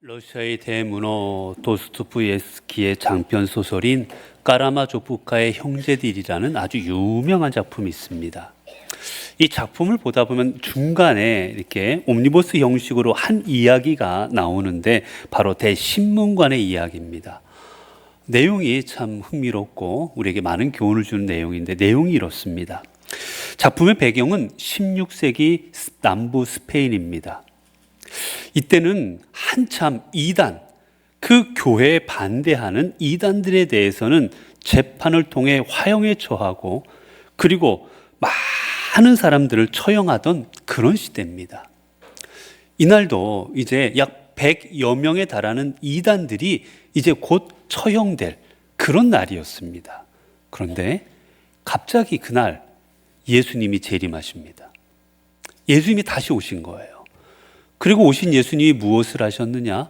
러시아의 대문호 도스토옙스키의 장편 소설인 까라마조프카의 형제들이라는 아주 유명한 작품이 있습니다. 이 작품을 보다 보면 중간에 이렇게 옴니버스 형식으로 한 이야기가 나오는데 바로 대신문관의 이야기입니다. 내용이 참 흥미롭고 우리에게 많은 교훈을 주는 내용인데 내용이 이렇습니다. 작품의 배경은 16세기 남부 스페인입니다. 이때는 한참 이단, 그 교회에 반대하는 이단들에 대해서는 재판을 통해 화형에 처하고 그리고 많은 사람들을 처형하던 그런 시대입니다. 이날도 이제 약 100여 명에 달하는 이단들이 이제 곧 처형될 그런 날이었습니다. 그런데 갑자기 그날 예수님이 재림하십니다. 예수님이 다시 오신 거예요. 그리고 오신 예수님이 무엇을 하셨느냐?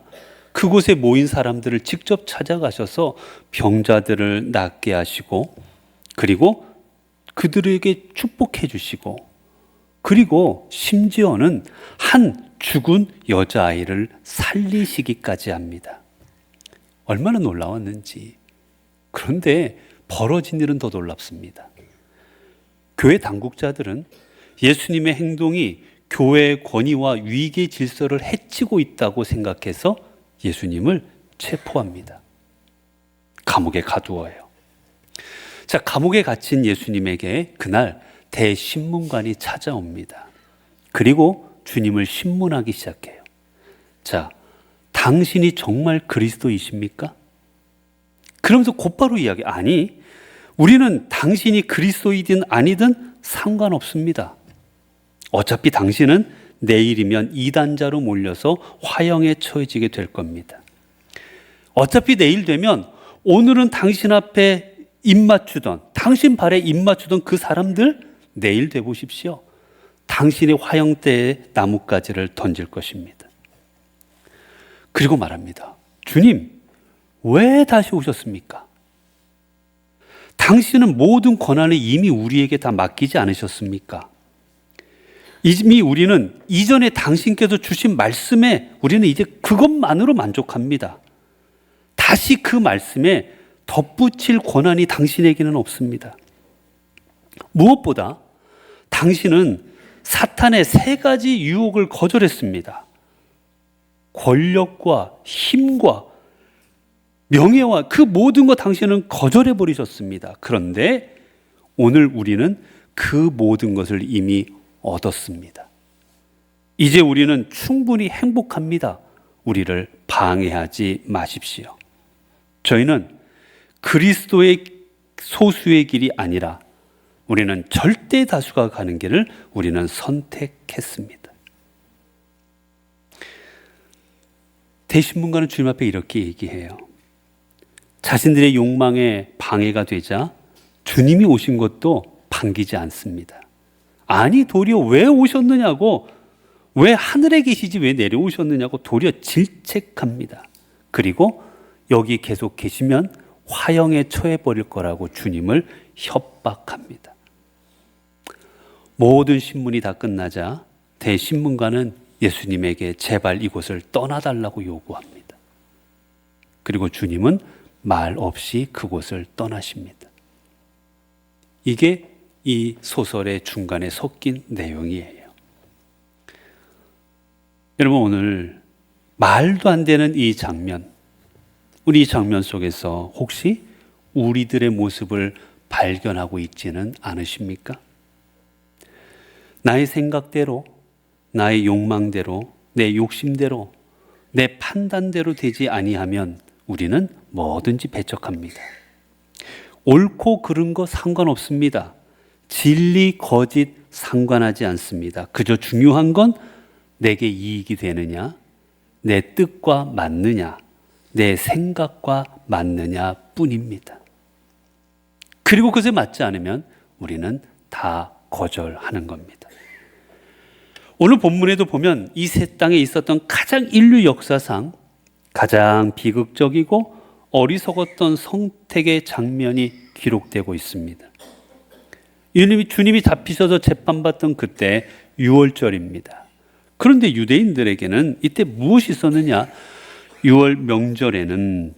그곳에 모인 사람들을 직접 찾아가셔서 병자들을 낫게 하시고 그리고 그들에게 축복해 주시고 그리고 심지어는 한 죽은 여자아이를 살리시기까지 합니다. 얼마나 놀라웠는지. 그런데 벌어진 일은 더 놀랍습니다. 교회 당국자들은 예수님의 행동이 교회의 권위와 위계 질서를 해치고 있다고 생각해서 예수님을 체포합니다. 감옥에 가두어요. 자, 감옥에 갇힌 예수님에게 그날 대신문관이 찾아옵니다. 그리고 주님을 신문하기 시작해요. 자, 당신이 정말 그리스도이십니까? 그러면서 곧바로 아니, 우리는 당신이 그리스도이든 아니든 상관없습니다. 어차피 당신은 내일이면 이단자로 몰려서 화형에 처해지게 될 겁니다. 어차피 내일 되면 오늘은 당신 앞에 당신 발에 입 맞추던 그 사람들 내일 돼 보십시오. 당신의 화형대에 나뭇가지를 던질 것입니다. 그리고 말합니다. 주님, 왜 다시 오셨습니까? 당신은 모든 권한을 이미 우리에게 다 맡기지 않으셨습니까? 이미 우리는 이전에 당신께서 주신 말씀에 우리는 이제 그것만으로 만족합니다. 다시 그 말씀에 덧붙일 권한이 당신에게는 없습니다. 무엇보다 당신은 사탄의 3가지 유혹을 거절했습니다. 권력과 힘과 명예와 그 모든 것 당신은 거절해 버리셨습니다. 그런데 오늘 우리는 그 모든 것을 이미 얻었습니다. 이제 우리는 충분히 행복합니다. 우리를 방해하지 마십시오. 저희는 그리스도의 소수의 길이 아니라 우리는 절대 다수가 가는 길을 우리는 선택했습니다. 대신문관은 주님 앞에 이렇게 얘기해요. 자신들의 욕망에 방해가 되자 주님이 오신 것도 반기지 않습니다. 아니, 도리어 왜 오셨느냐고, 왜 하늘에 계시지 왜 내려오셨느냐고 도리어 질책합니다. 그리고 여기 계속 계시면 화형에 처해버릴 거라고 주님을 협박합니다. 모든 신문이 다 끝나자 대신문관은 예수님에게 제발 이곳을 떠나달라고 요구합니다. 그리고 주님은 말 없이 그곳을 떠나십니다. 이게 이 소설의 중간에 섞인 내용이에요. 여러분, 오늘 말도 안 되는 이 장면, 우리 이 장면 속에서 혹시 우리들의 모습을 발견하고 있지는 않으십니까? 나의 생각대로, 나의 욕망대로, 내 욕심대로, 내 판단대로 되지 아니하면 우리는 뭐든지 배척합니다. 옳고 그른 거 상관없습니다. 진리, 거짓 상관하지 않습니다. 그저 중요한 건 내게 이익이 되느냐, 내 뜻과 맞느냐, 내 생각과 맞느냐 뿐입니다. 그리고 그것에 맞지 않으면 우리는 다 거절하는 겁니다. 오늘 본문에도 보면 이 새 땅에 있었던 가장 인류 역사상 가장 비극적이고 어리석었던 선택의 장면이 기록되고 있습니다. 주님이 잡히셔서 재판받던 그때 6월절입니다. 그런데 유대인들에게는 이때 무엇이 있었느냐? 6월 명절에는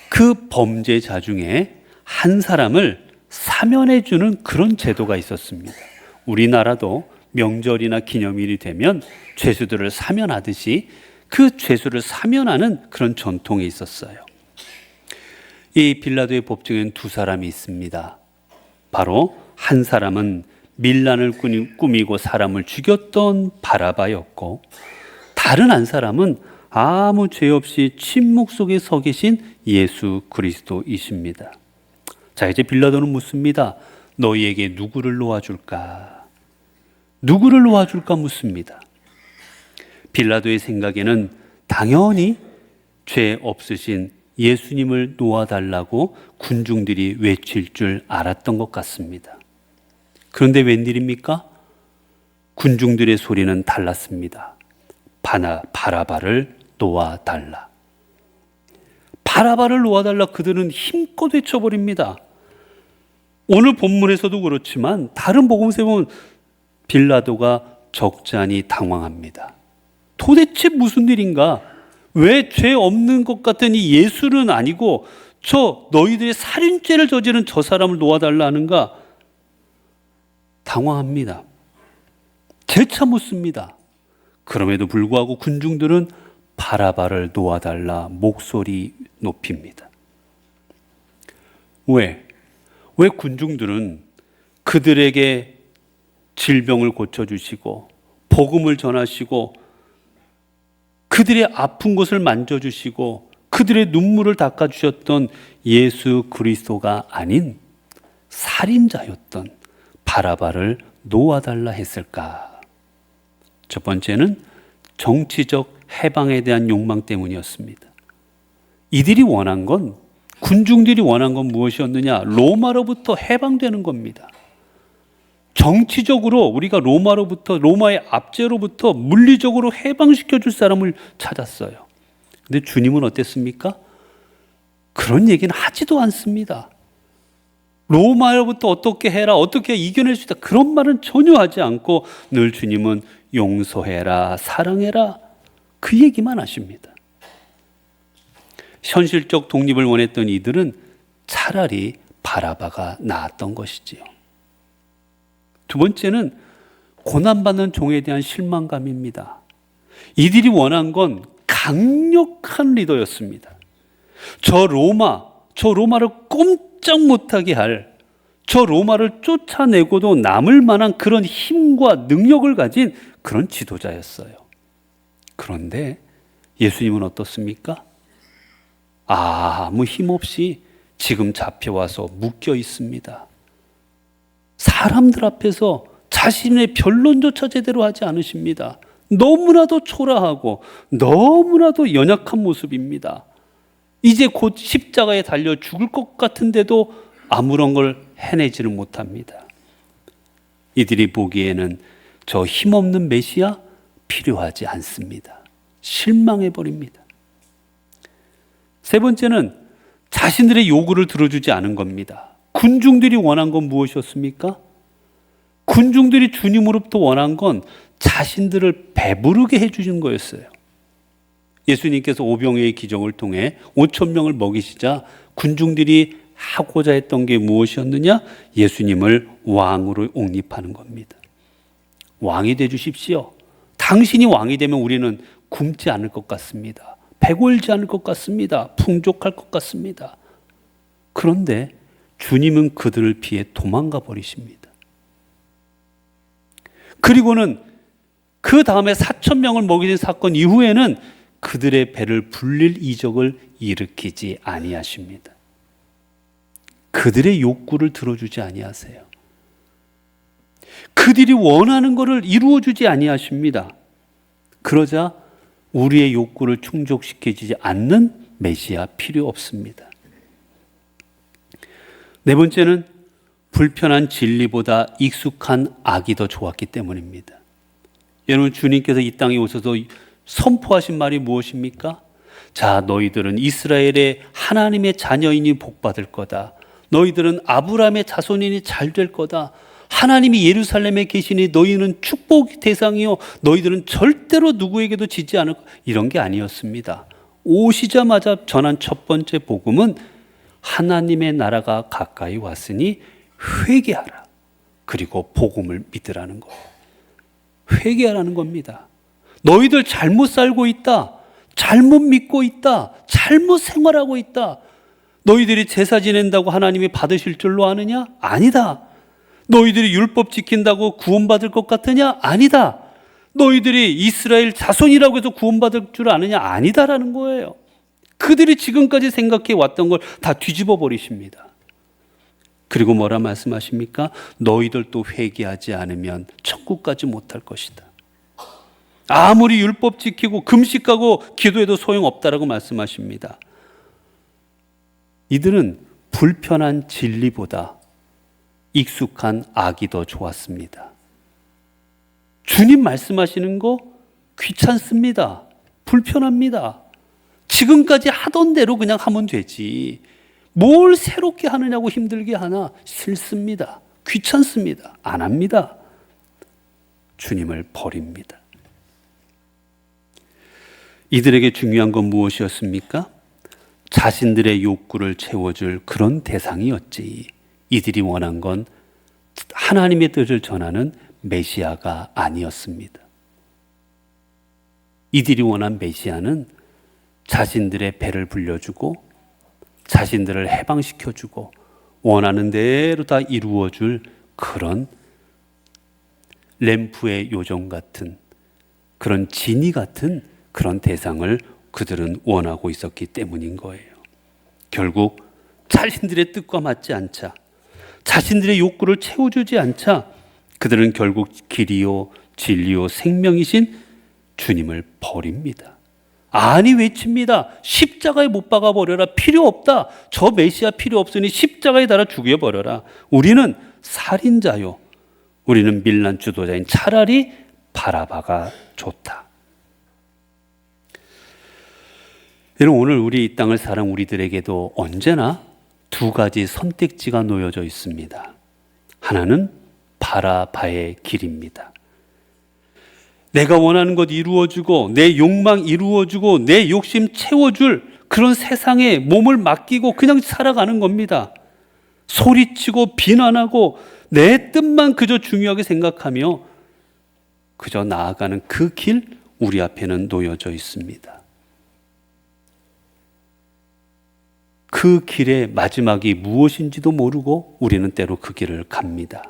그 범죄자 중에 한 사람을 사면해 주는 그런 제도가 있었습니다. 우리나라도 명절이나 기념일이 되면 죄수들을 사면하듯이 그 죄수를 사면하는 그런 전통이 있었어요. 이 빌라도의 법정에는 두 사람이 있습니다. 바로 한 사람은 밀란을 꾸미고 사람을 죽였던 바라바였고, 다른 한 사람은 아무 죄 없이 침묵 속에 서 계신 예수 그리스도이십니다. 자, 이제 빌라도는 묻습니다. 너희에게 누구를 놓아줄까? 누구를 놓아줄까 묻습니다. 빌라도의 생각에는 당연히 죄 없으신 예수님을 놓아달라고 군중들이 외칠 줄 알았던 것 같습니다. 그런데 웬일입니까? 군중들의 소리는 달랐습니다. 바라바를 놓아달라. 바라바를 놓아달라. 그들은 힘껏 외쳐버립니다. 오늘 본문에서도 그렇지만 다른 복음서에 보면 빌라도가 적잖이 당황합니다. 도대체 무슨 일인가? 왜 죄 없는 것 같은 이 예수는 아니고 저 너희들의 살인죄를 저지른 저 사람을 놓아달라 하는가? 당황합니다. 재차 묻습니다. 그럼에도 불구하고 군중들은 바라바를 놓아달라 목소리 높입니다. 왜 군중들은 그들에게 질병을 고쳐주시고 복음을 전하시고 그들의 아픈 곳을 만져주시고 그들의 눈물을 닦아주셨던 예수 그리스도가 아닌 살인자였던 바라바를 놓아달라 했을까? 첫 번째는 정치적 해방에 대한 욕망 때문이었습니다. 이들이 원한 건, 군중들이 원한 건 무엇이었느냐? 로마로부터 해방되는 겁니다. 정치적으로 우리가 로마의 압제로부터 물리적으로 해방시켜 줄 사람을 찾았어요. 근데 주님은 어땠습니까? 그런 얘기는 하지도 않습니다. 로마로부터 어떻게 해라, 어떻게 이겨낼 수 있다, 그런 말은 전혀 하지 않고 늘 주님은 용서해라, 사랑해라, 그 얘기만 하십니다. 현실적 독립을 원했던 이들은 차라리 바라바가 나았던 것이지요. 두 번째는 고난받는 종에 대한 실망감입니다. 이들이 원한 건 강력한 리더였습니다. 저 로마를 꼼짝 못하게 할, 저 로마를 쫓아내고도 남을 만한 그런 힘과 능력을 가진 그런 지도자였어요. 그런데 예수님은 어떻습니까? 아무 힘없이 지금 잡혀와서 묶여 있습니다. 사람들 앞에서 자신의 변론조차 제대로 하지 않으십니다. 너무나도 초라하고 너무나도 연약한 모습입니다. 이제 곧 십자가에 달려 죽을 것 같은데도 아무런 걸 해내지는 못합니다. 이들이 보기에는 저 힘없는 메시아 필요하지 않습니다. 실망해버립니다. 세 번째는 자신들의 요구를 들어주지 않은 겁니다. 군중들이 원한 건 무엇이었습니까? 군중들이 주님으로부터 원한 건 자신들을 배부르게 해주는 거였어요. 예수님께서 오병이의 기적을 통해 5,000명을 먹이시자 군중들이 하고자 했던 게 무엇이었느냐? 예수님을 왕으로 옹립하는 겁니다. 왕이 되주십시오. 당신이 왕이 되면 우리는 굶지 않을 것 같습니다. 배골지 않을 것 같습니다. 풍족할 것 같습니다. 그런데 주님은 그들을 피해 도망가 버리십니다. 그리고는 그 다음에 4,000명을 먹이는 사건 이후에는 그들의 배를 불릴 이적을 일으키지 아니하십니다. 그들의 욕구를 들어주지 아니하세요. 그들이 원하는 것을 이루어주지 아니하십니다. 그러자 우리의 욕구를 충족시키지 않는 메시아 필요 없습니다. 네 번째는 불편한 진리보다 익숙한 악이 더 좋았기 때문입니다. 여러분, 주님께서 이 땅에 오셔서 선포하신 말이 무엇입니까? 자, 너희들은 이스라엘의 하나님의 자녀이니 복받을 거다. 너희들은 아브라함의 자손이니 잘 될 거다. 하나님이 예루살렘에 계시니 너희는 축복의 대상이요 너희들은 절대로 누구에게도 지지 않을 이런 게 아니었습니다. 오시자마자 전한 첫 번째 복음은 하나님의 나라가 가까이 왔으니 회개하라. 그리고 복음을 믿으라는 거예요. 회개하라는 겁니다. 너희들 잘못 살고 있다. 잘못 믿고 있다. 잘못 생활하고 있다. 너희들이 제사 지낸다고 하나님이 받으실 줄로 아느냐? 아니다. 너희들이 율법 지킨다고 구원받을 것 같으냐? 아니다. 너희들이 이스라엘 자손이라고 해서 구원받을 줄 아느냐? 아니다라는 거예요. 그들이 지금까지 생각해 왔던 걸 다 뒤집어 버리십니다. 그리고 뭐라 말씀하십니까? 너희들도 회개하지 않으면 천국까지 못할 것이다. 아무리 율법 지키고 금식하고 기도해도 소용없다라고 말씀하십니다. 이들은 불편한 진리보다 익숙한 악이 더 좋았습니다. 주님 말씀하시는 거 귀찮습니다. 불편합니다. 지금까지 하던 대로 그냥 하면 되지. 뭘 새롭게 하느냐고 힘들게 하나? 싫습니다. 귀찮습니다. 안 합니다. 주님을 버립니다. 이들에게 중요한 건 무엇이었습니까? 자신들의 욕구를 채워줄 그런 대상이었지. 이들이 원한 건 하나님의 뜻을 전하는 메시아가 아니었습니다. 이들이 원한 메시아는 자신들의 배를 불려주고 자신들을 해방시켜주고 원하는 대로 다 이루어줄 그런 램프의 요정 같은 그런 지니 같은 그런 대상을 그들은 원하고 있었기 때문인 거예요. 결국 자신들의 뜻과 맞지 않자 자신들의 욕구를 채워주지 않자 그들은 결국 길이요 진리요 생명이신 주님을 버립니다. 아니 외칩니다. 십자가에 못 박아 버려라. 필요 없다. 저 메시아 필요 없으니 십자가에 달아 죽여버려라. 우리는 살인자요. 우리는 밀란 주도자인 차라리 바라바가 좋다. 여러분 오늘 우리 이 땅을 사는 우리들에게도 언제나 두 가지 선택지가 놓여져 있습니다. 하나는 바라바의 길입니다. 내가 원하는 것 이루어주고 내 욕망 이루어주고 내 욕심 채워줄 그런 세상에 몸을 맡기고 그냥 살아가는 겁니다. 소리치고 비난하고 내 뜻만 그저 중요하게 생각하며 그저 나아가는 그 길 우리 앞에는 놓여져 있습니다. 그 길의 마지막이 무엇인지도 모르고 우리는 때로 그 길을 갑니다.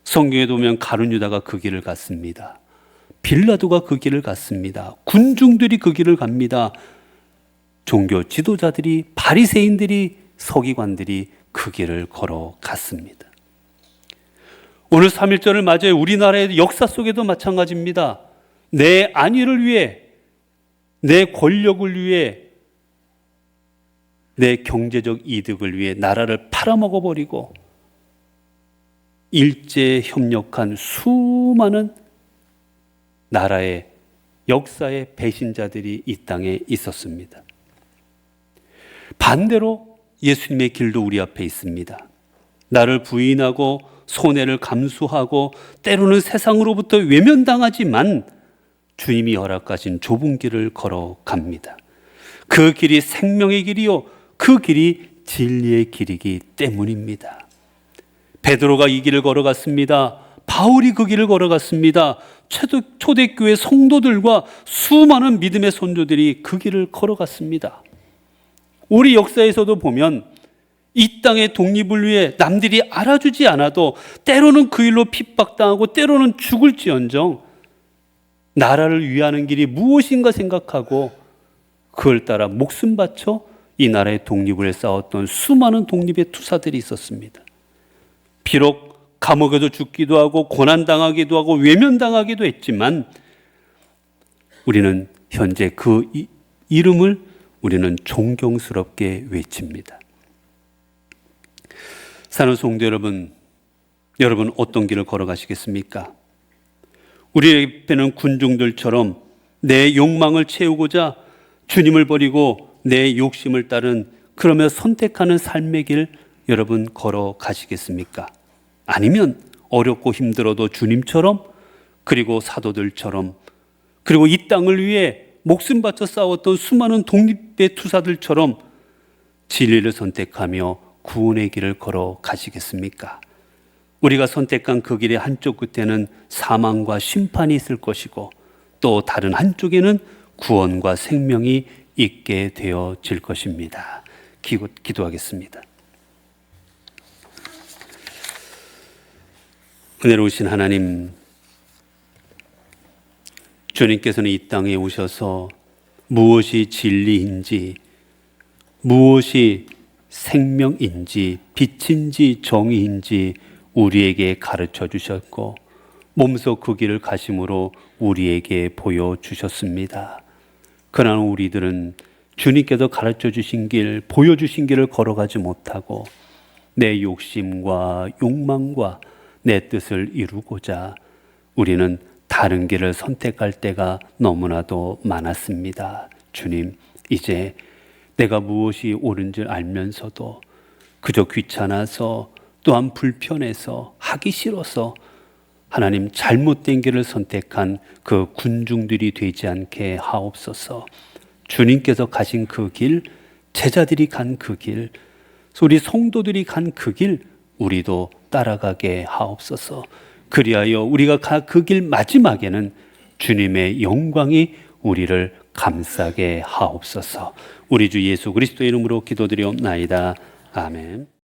성경에 보면 가룟 유다가 그 길을 갔습니다. 빌라도가 그 길을 갔습니다. 군중들이 그 길을 갑니다. 종교 지도자들이 바리새인들이 서기관들이 그 길을 걸어갔습니다. 오늘 3.1절을 맞아요. 우리나라의 역사 속에도 마찬가지입니다. 내 안위를 위해 내 권력을 위해 내 경제적 이득을 위해 나라를 팔아먹어버리고 일제에 협력한 수많은 나라의 역사의 배신자들이 이 땅에 있었습니다. 반대로 예수님의 길도 우리 앞에 있습니다. 나를 부인하고 손해를 감수하고 때로는 세상으로부터 외면당하지만 주님이 허락하신 좁은 길을 걸어갑니다. 그 길이 생명의 길이요 그 길이 진리의 길이기 때문입니다. 베드로가 이 길을 걸어갔습니다. 바울이 그 길을 걸어갔습니다. 초대교회 성도들과 수많은 믿음의 선조들이 그 길을 걸어갔습니다. 우리 역사에서도 보면 이 땅의 독립을 위해 남들이 알아주지 않아도 때로는 그 일로 핍박당하고 때로는 죽을지언정 나라를 위하는 길이 무엇인가 생각하고 그걸 따라 목숨 바쳐 이 나라의 독립을 위해 싸웠던 수많은 독립의 투사들이 있었습니다. 비록 감옥에도 죽기도 하고 고난당하기도 하고 외면당하기도 했지만 우리는 현재 그 이름을 우리는 존경스럽게 외칩니다. 사랑하는 성도 여러분, 여러분 어떤 길을 걸어가시겠습니까? 우리 앞에는 군중들처럼 내 욕망을 채우고자 주님을 버리고 내 욕심을 따른 그러며 선택하는 삶의 길 여러분 걸어가시겠습니까? 아니면 어렵고 힘들어도 주님처럼, 그리고 사도들처럼, 그리고 이 땅을 위해 목숨 바쳐 싸웠던 수많은 독립의 투사들처럼 진리를 선택하며 구원의 길을 걸어 가시겠습니까? 우리가 선택한 그 길의 한쪽 끝에는 사망과 심판이 있을 것이고, 또 다른 한쪽에는 구원과 생명이 있게 되어질 것입니다. 기도하겠습니다. 은혜로우신 하나님, 주님께서는 이 땅에 오셔서 무엇이 진리인지, 무엇이 생명인지, 빛인지 정의인지 우리에게 가르쳐 주셨고, 몸소 그 길을 가심으로 우리에게 보여주셨습니다. 그러나 우리들은 주님께서 가르쳐 주신 길, 보여주신 길을 걸어가지 못하고 내 욕심과 욕망과 내 뜻을 이루고자 우리는 다른 길을 선택할 때가 너무나도 많았습니다. 주님, 이제 내가 무엇이 옳은지 알면서도 그저 귀찮아서, 또한 불편해서, 하기 싫어서 하나님 잘못된 길을 선택한 그 군중들이 되지 않게 하옵소서. 주님께서 가신 그 길, 제자들이 간 그 길, 우리 성도들이 간 그 길, 우리도 따라가게 하옵소서. 그리하여 우리가 그 길 마지막에는 주님의 영광이 우리를 감싸게 하옵소서. 우리 주 예수 그리스도의 이름으로 기도드리옵나이다. 아멘.